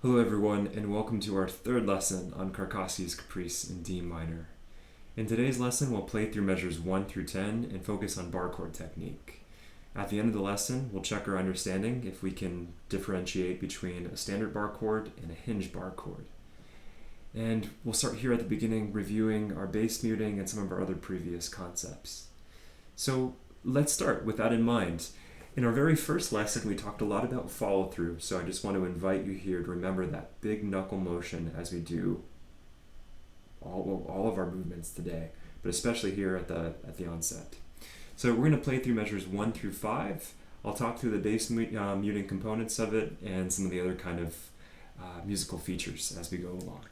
Hello everyone, and welcome to our third lesson on Carcassi's Caprice in D minor. In today's lesson, we'll play through measures 1 through 10 and focus on bar chord technique. At the end of the lesson, we'll check our understanding if we can differentiate between a standard bar chord and a hinge bar chord. And we'll start here at the beginning reviewing our bass muting and some of our other previous concepts. So let's start with that in mind. In our very first lesson, we talked a lot about follow-through, so I just want to invite you here to remember that big knuckle motion as we do all of our movements today, but especially here at the onset. So we're going to play through measures 1 through 5. I'll talk through the bass muting components of it and some of the other kind of musical features as we go along.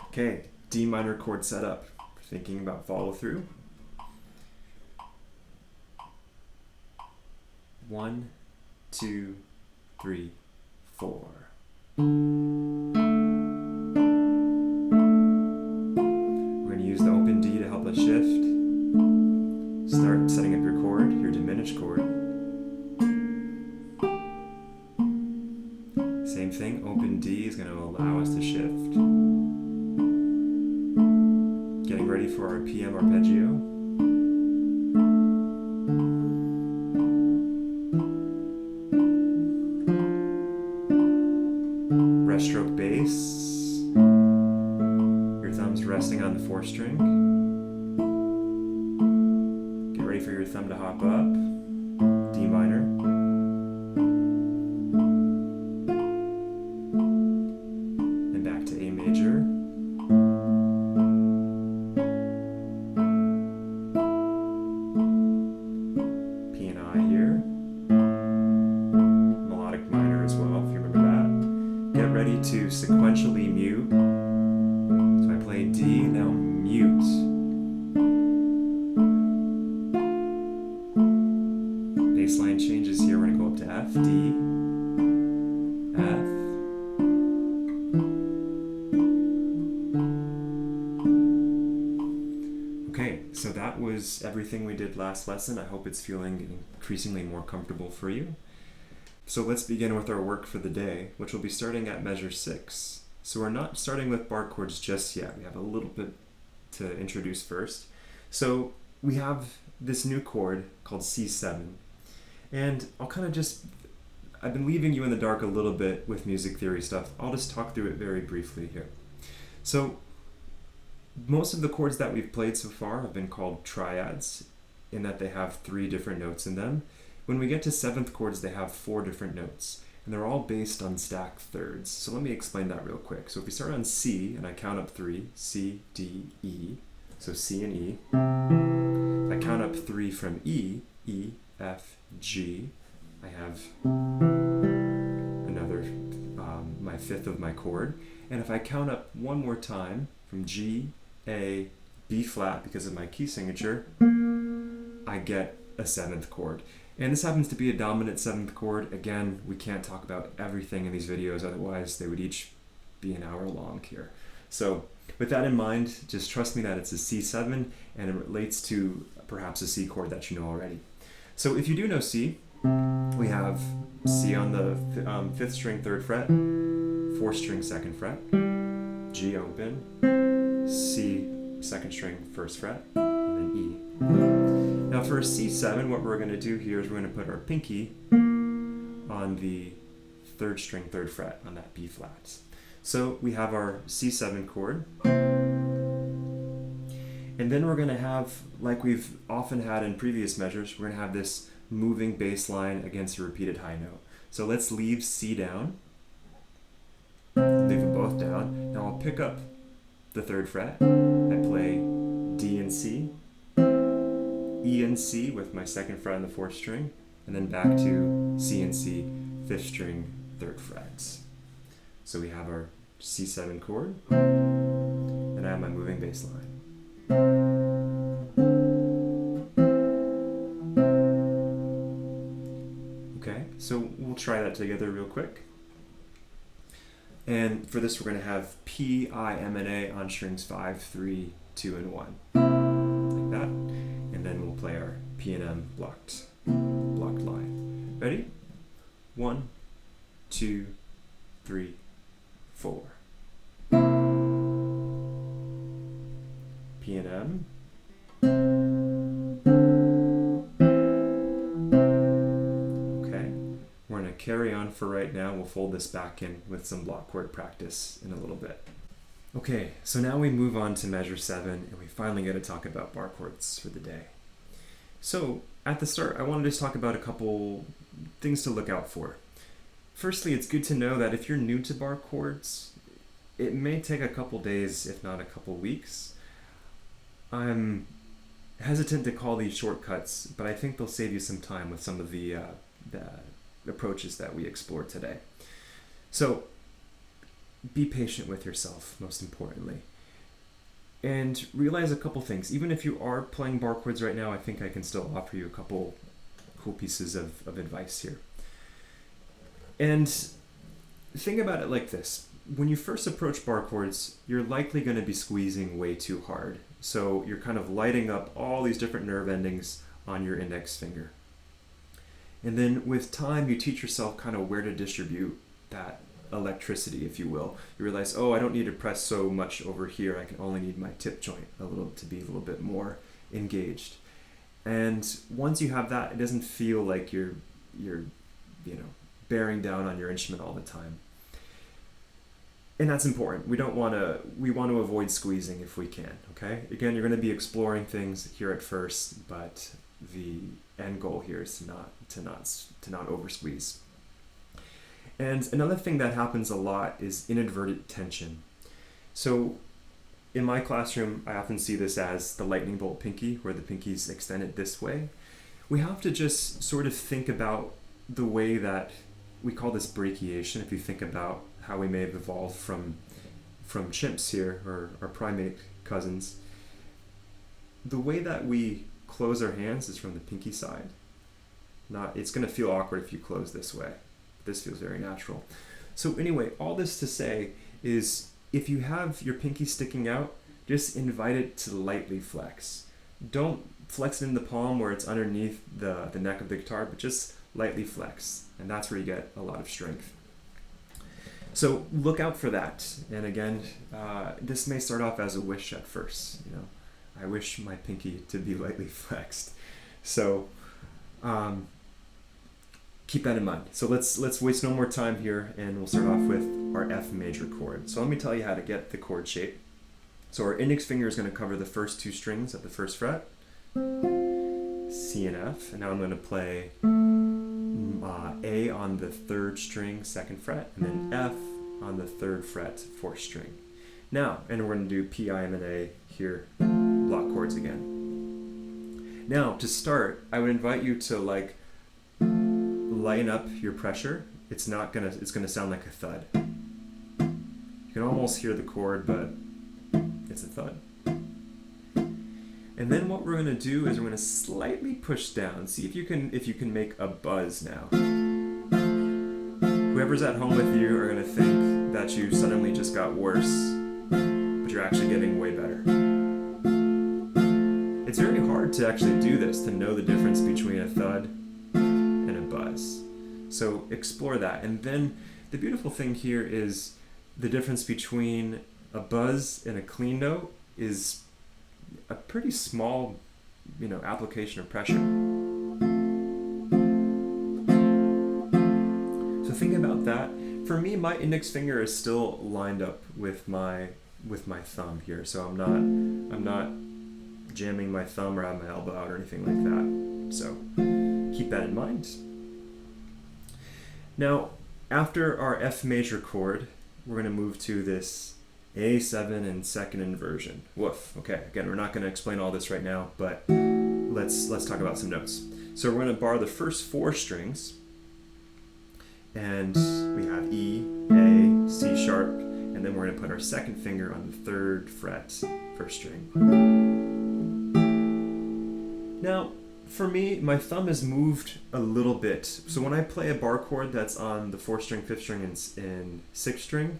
Okay, D minor chord setup. Thinking about follow-through. 1, 2, 3, 4. We're going to use the open D to help us shift. Start setting up your chord, your diminished chord. Same thing, open D is going to allow us to shift. Getting ready for our PM arpeggio. Stroke bass, your thumbs resting on the 4th string. Get ready for your thumb to hop up, D minor. And back to A major. P and I here. Melodic minor as well, if you remember that. Get ready to sequentially mute. So I play D, now mute. Bass line changes here. We're going to go up to F, D, F. Okay, so that was everything we did last lesson. I hope it's feeling increasingly more comfortable for you. So let's begin with our work for the day, which will be starting at measure 6. So we're not starting with bar chords just yet. We have a little bit to introduce first. So we have this new chord called C7. And I've been leaving you in the dark a little bit with music theory stuff. I'll just talk through it very briefly here. So most of the chords that we've played so far have been called triads, in that they have 3 different notes in them. When we get to 7th chords, they have 4 different notes, and they're all based on stacked thirds. So let me explain that real quick. So if we start on C, and I count up 3, C, D, E, so C and E. If I count up 3 from E, E, F, G, I have another, my 5th of my chord. And if I count up one more time from G, A, B flat, because of my key signature, I get a 7th chord. And this happens to be a dominant 7th chord. Again, we can't talk about everything in these videos, otherwise they would each be an hour long here. So with that in mind, just trust me that it's a C7 and it relates to perhaps a C chord that you know already. So if you do know C, we have C on the 5th string 3rd fret, 4th string 2nd fret, G open, C 2nd string 1st fret, and then E. Now for a C7, what we're going to do here is we're going to put our pinky on the 3rd string 3rd fret on that B flat. So we have our C7 chord. And then we're going to have, like we've often had in previous measures, we're going to have this moving bass line against a repeated high note. So let's leave C down. Leave them both down. Now I'll pick up the 3rd fret. I play D and C. E and C with my 2nd fret on the 4th string, and then back to C and C, 5th string, 3rd frets. So we have our C7 chord, and I have my moving bass line. Okay, so we'll try that together real quick. And for this, we're going to have P, I, M, and A on strings 5, 3, 2, and 1. Like that. And then we'll play our P and M blocked line. Ready? 1, 2, 3, 4. P and M. Okay, we're going to carry on for right now. We'll fold this back in with some block chord practice in a little bit. Okay, so now we move on to measure 7, and we finally get to talk about bar chords for the day. So at the start, I want to just talk about a couple things to look out for. Firstly, it's good to know that if you're new to bar chords, it may take a couple days, if not a couple weeks. I'm hesitant to call these shortcuts, but I think they'll save you some time with some of the approaches that we explored today. So be patient with yourself, most importantly. And realize a couple things. Even if you are playing bar chords right now, I think I can still offer you a couple cool pieces of advice here. And think about it like this. When you first approach bar chords, you're likely going to be squeezing way too hard. So you're kind of lighting up all these different nerve endings on your index finger. And then with time, you teach yourself kind of where to distribute that electricity, if you will. You realize, oh, I don't need to press so much over here. I can only need my tip joint to be a little bit more engaged. And once you have that, it doesn't feel like you're bearing down on your instrument all the time. And that's important. We want to avoid squeezing if we can, okay? Again, you're going to be exploring things here at first, but the end goal here is to not over squeeze. And another thing that happens a lot is inadvertent tension. So in my classroom, I often see this as the lightning bolt pinky, where the pinky's extended this way. We have to just sort of think about the way that we call this brachiation. If you think about how we may have evolved from chimps here, or our primate cousins, the way that we close our hands is from the pinky side. It's going to feel awkward if you close this way. This feels very natural. So anyway, all this to say is, if you have your pinky sticking out, just invite it to lightly flex. Don't flex it in the palm where it's underneath the neck of the guitar, but just lightly flex. And that's where you get a lot of strength. So look out for that. And again, this may start off as a wish at first. I wish my pinky to be lightly flexed. So keep that in mind. So let's waste no more time here, and we'll start off with our F major chord. So let me tell you how to get the chord shape. So our index finger is going to cover the first 2 strings at the first fret, C and F, and now I'm going to play A on the 3rd string, 2nd fret, and then F on the 3rd fret, 4th string. Now, and we're going to do P, I, M, and A here, block chords again. Now, to start, I would invite you to lighten up your pressure. It's gonna sound like a thud. You can almost hear the chord, but it's a thud. And then what we're gonna do is we're gonna slightly push down. See if you can make a buzz now. Whoever's at home with you are gonna think that you suddenly just got worse, but you're actually getting way better. It's very hard to actually do this, to know the difference between a thud and a buzz. So explore that. And then the beautiful thing here is the difference between a buzz and a clean note is a pretty small, application of pressure. So think about that. For me, my index finger is still lined up with my thumb here. So I'm not jamming my thumb or have my elbow out or anything like that. So keep that in mind. Now, after our F major chord, we're going to move to this A7 and 2nd inversion. Woof. Okay, again, we're not going to explain all this right now, but let's talk about some notes. So we're going to bar the first 4 strings, and we have E, A, C sharp, and then we're going to put our 2nd finger on the 3rd fret, 1st string. Now, for me, my thumb has moved a little bit. So when I play a bar chord that's on the 4th string, 5th string, and 6th string,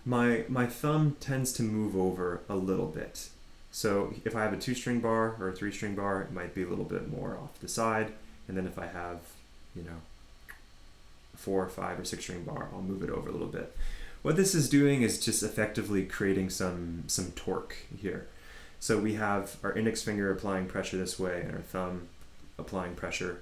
my thumb tends to move over a little bit. So if I have a 2-string bar or a 3-string bar, it might be a little bit more off the side. And then if I have, a 4, 5, or 6 string bar. I'll move it over a little bit. What this is doing is just effectively creating some torque here. So we have our index finger applying pressure this way and our thumb applying pressure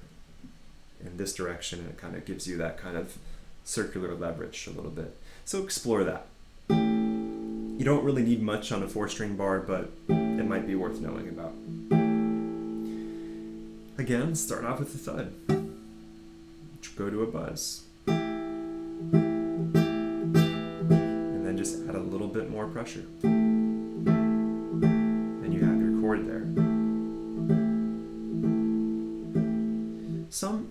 in this direction, and it kind of gives you that kind of circular leverage a little bit. So explore that. You don't really need much on a 4 string bar, but it might be worth knowing about. Again, start off with the thud. Go to a buzz. And then just add a little bit more pressure. And you have your chord there.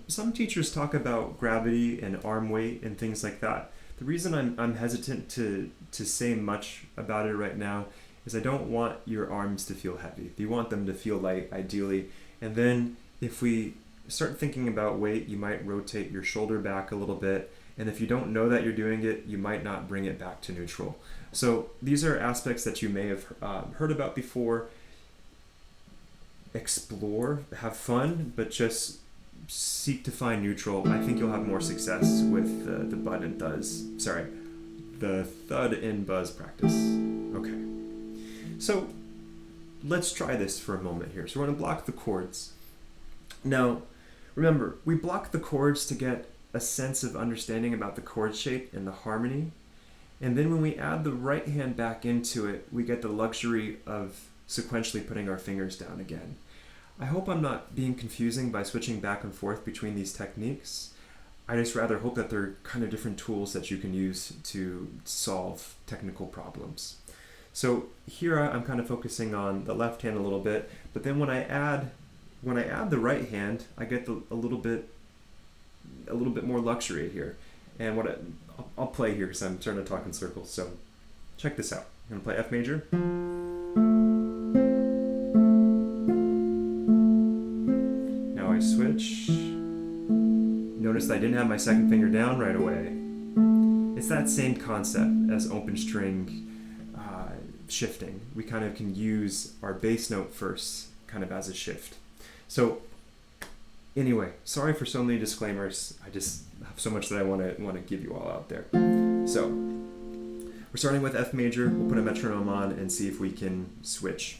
Some teachers talk about gravity and arm weight and things like that. The reason I'm hesitant to say much about it right now is I don't want your arms to feel heavy. You want them to feel light, ideally. And then if we start thinking about weight, you might rotate your shoulder back a little bit. And if you don't know that you're doing it, you might not bring it back to neutral. So these are aspects that you may have heard about before. Explore, have fun, but just seek to find neutral. I think you'll have more success with the bud and thuzz. Sorry, the thud and buzz practice. Okay, so let's try this for a moment here. So we're going to block the chords. Now, remember, we block the chords to get a sense of understanding about the chord shape and the harmony. And then when we add the right hand back into it, we get the luxury of sequentially putting our fingers down again. I hope I'm not being confusing by switching back and forth between these techniques. I just rather hope that they're kind of different tools that you can use to solve technical problems. So here I'm kind of focusing on the left hand a little bit, but then when I add the right hand, I get a little bit more luxury here. And I'll play here because I'm starting to talk in circles. So check this out. I'm going to play F major. Now I switch. Notice that I didn't have my second finger down right away. It's that same concept as open string shifting. We kind of can use our bass note first, kind of as a shift. So anyway, sorry for so many disclaimers. I just have so much that I want to give you all out there. So we're starting with F major. We'll put a metronome on and see if we can switch.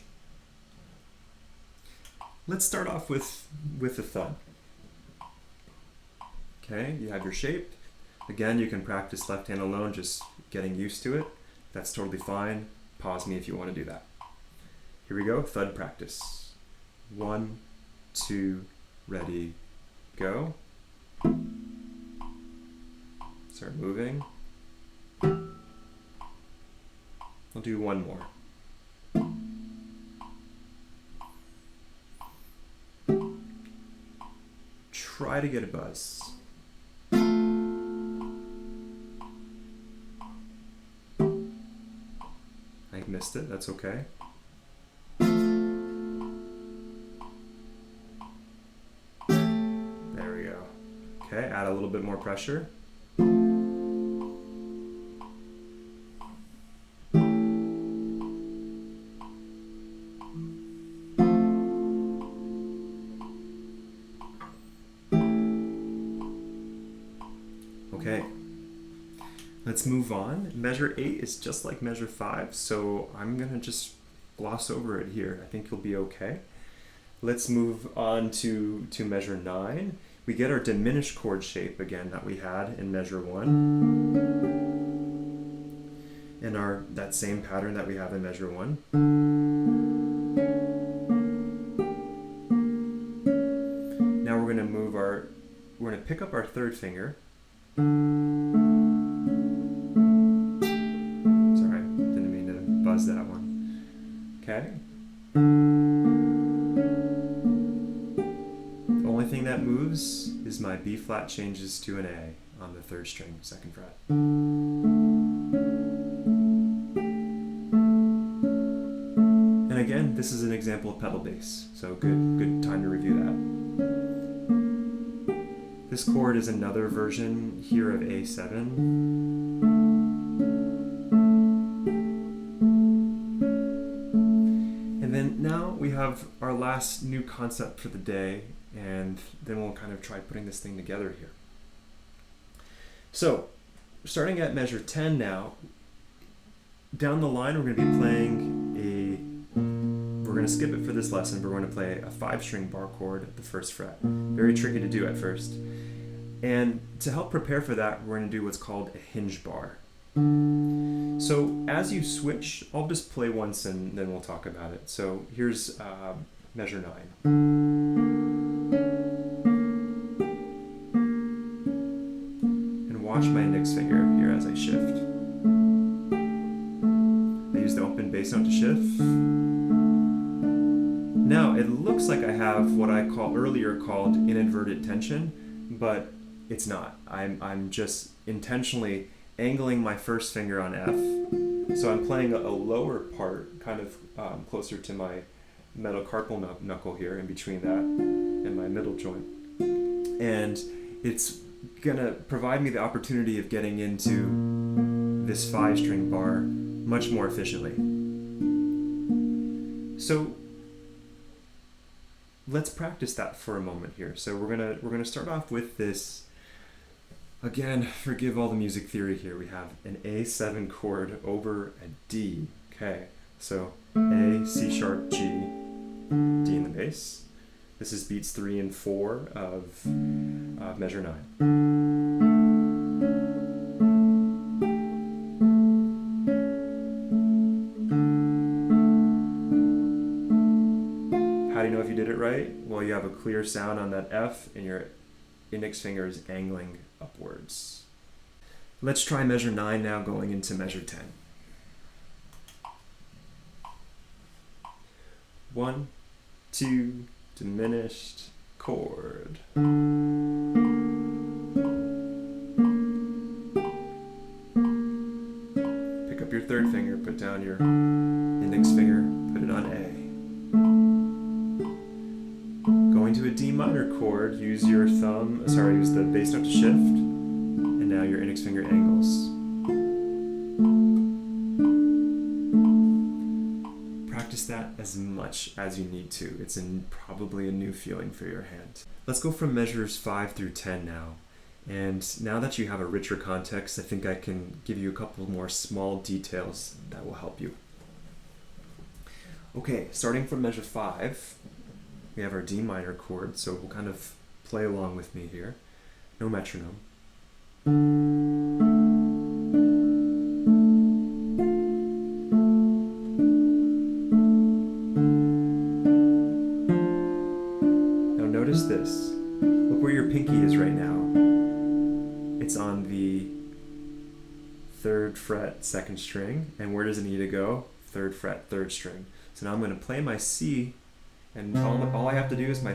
Let's start off with the thud. Okay, you have your shape. Again, you can practice left hand alone, just getting used to it. That's totally fine. Pause me if you want to do that. Here we go, thud practice. 1, 2, ready, go. Start moving. I'll do one more. Try to get a buzz. I missed it, that's okay. There we go. Okay, add a little bit more pressure. Okay, let's move on. Measure 8 is just like measure 5, so I'm gonna just gloss over it here. I think you'll be okay. Let's move on to measure 9. We get our diminished chord shape again that we had in measure 1. And that same pattern that we have in measure 1. Now we're gonna pick up our third finger. Sorry, didn't mean to buzz that one. Okay. The only thing that moves is my B flat changes to an A on the 3rd string, 2nd fret. And again, this is an example of pedal bass, so good time to review that. This chord is another version here of A7. And then now we have our last new concept for the day, and then we'll kind of try putting this thing together here. So, starting at measure 10 now, down the line we're going to be playing we're going to skip it for this lesson, but we're going to play a 5-string bar chord at the first fret. Very tricky to do at first. And to help prepare for that, we're going to do what's called a hinge bar. So as you switch, I'll just play once and then we'll talk about it. So here's measure 9. And watch my index finger here as I shift. I use the open bass note to shift. Now it looks like I have what I earlier called inadvertent tension, but it's not. I'm just intentionally angling my first finger on F. So I'm playing a lower part, kind of closer to my metacarpal knuckle here, in between that and my middle joint. And it's gonna provide me the opportunity of getting into this 5-string bar much more efficiently. So let's practice that for a moment here. So we're gonna start off with this. Again, forgive all the music theory here. We have an A7 chord over a D. Okay, so A, C sharp, G, D in the bass. This is beats 3 and 4 of measure 9. How do you know if you did it right? Well, you have a clear sound on that F and your index finger is angling upwards. Let's try measure 9 now, going into measure 10. 1, 2, diminished chord. Pick up your third finger, put down your index finger, put it on A. Going to a D minor chord, use the bass note to shift, and now your index finger angles. Practice that as much as you need to. It's probably a new feeling for your hand. Let's go from measures 5 through 10 now. And now that you have a richer context, I think I can give you a couple more small details that will help you. Okay, starting from measure 5, we have our D minor chord, so we'll kind of play along with me here. No metronome. Now notice this. Look where your pinky is right now. It's on the 3rd fret, 2nd string, and where does it need to go? 3rd fret, 3rd string. So now I'm going to play my C, and all I have to do is my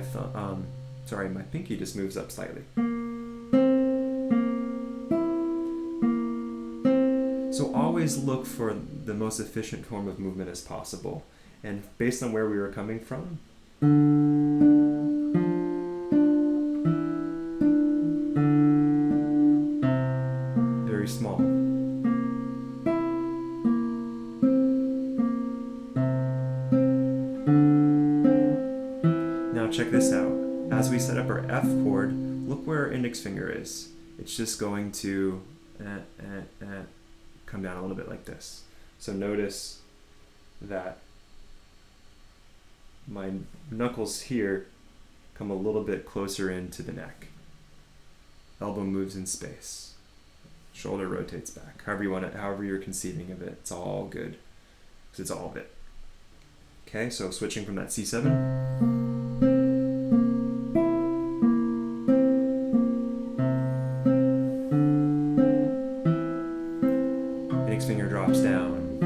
pinky just moves up slightly. So always look for the most efficient form of movement as possible. And based on where we were coming from, very small. Now check this out. As we set up our F chord, look where our index finger is. It's just going to come down a little bit like this. So notice that my knuckles here come a little bit closer into the neck. Elbow moves in space. Shoulder rotates back. However you're conceiving of it, it's all good, because it's all of it. Okay, so switching from that C7. Finger drops down.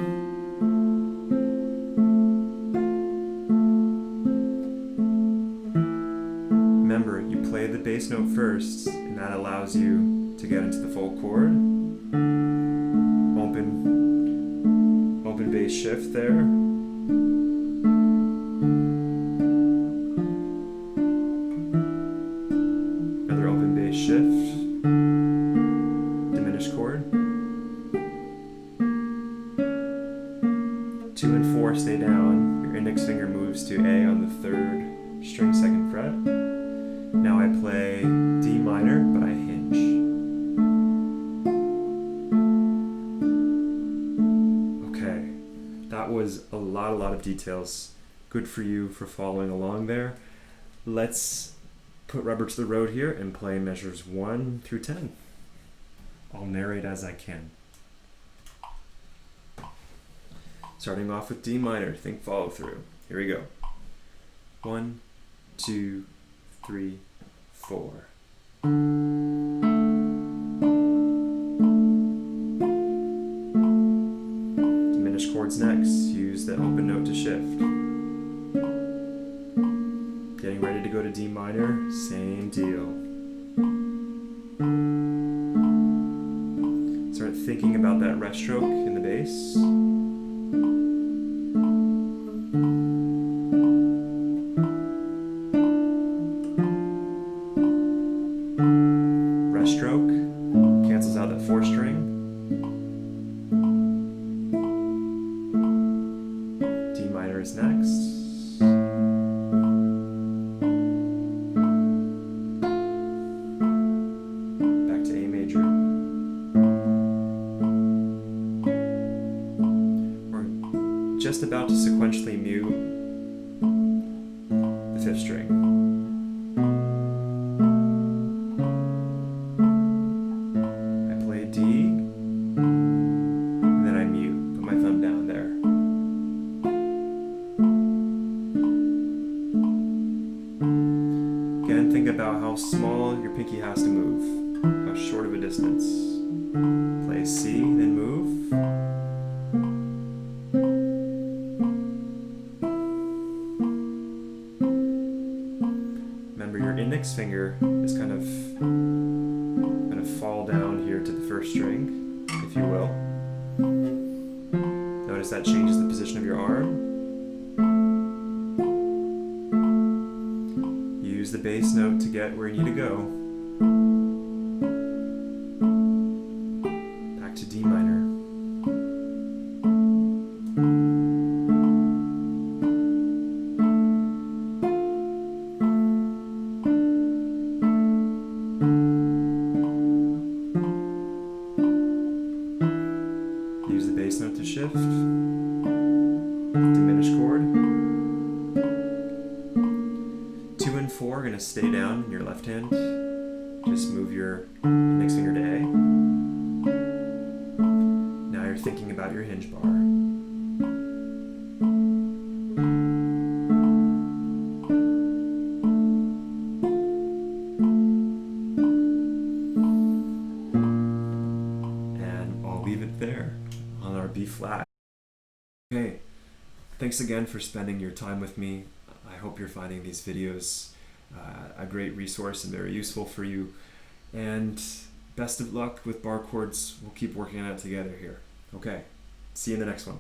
Remember, you play the bass note first, and that allows you to get into the full chord. Open bass shift there. Another open bass shift. Diminished chord. 2 and 4 stay down. Your index finger moves to A on the 3rd string, 2nd fret. Now I play D minor, but I hinge. lot of details. Good for you for following along there. Let's put rubber to the road here and play measures 1 through 10. I'll narrate as I can. Starting off with D minor, think follow through. Here we go. 1, 2, 3, 4. Diminished chords next. Use the open note to shift. Getting ready to go to D minor, same deal. Start thinking about that rest stroke in the bass. Rest stroke cancels out that 4th string. D minor is next. Just about to sequentially mute the 5th string. I play D, and then I mute, put my thumb down there. Again, think about how small your pinky has to move, how short of a distance. Play C, then move. Remember, your index finger is kind of going to fall down here to the 1st string, if you will. Notice that changes the position of your arm. Use the bass note to get where you need to go. Back to D minor. Use the bass note to shift. Diminished chord. 2 and 4 are going to stay down in your left hand. Just move your index finger to A. Now you're thinking about your hinge bar. And I'll leave it there on our B flat. Okay, thanks again for spending your time with me. I hope you're finding these videos a great resource and very useful for you. And best of luck with bar chords. We'll keep working on it together here. Okay, see you in the next one.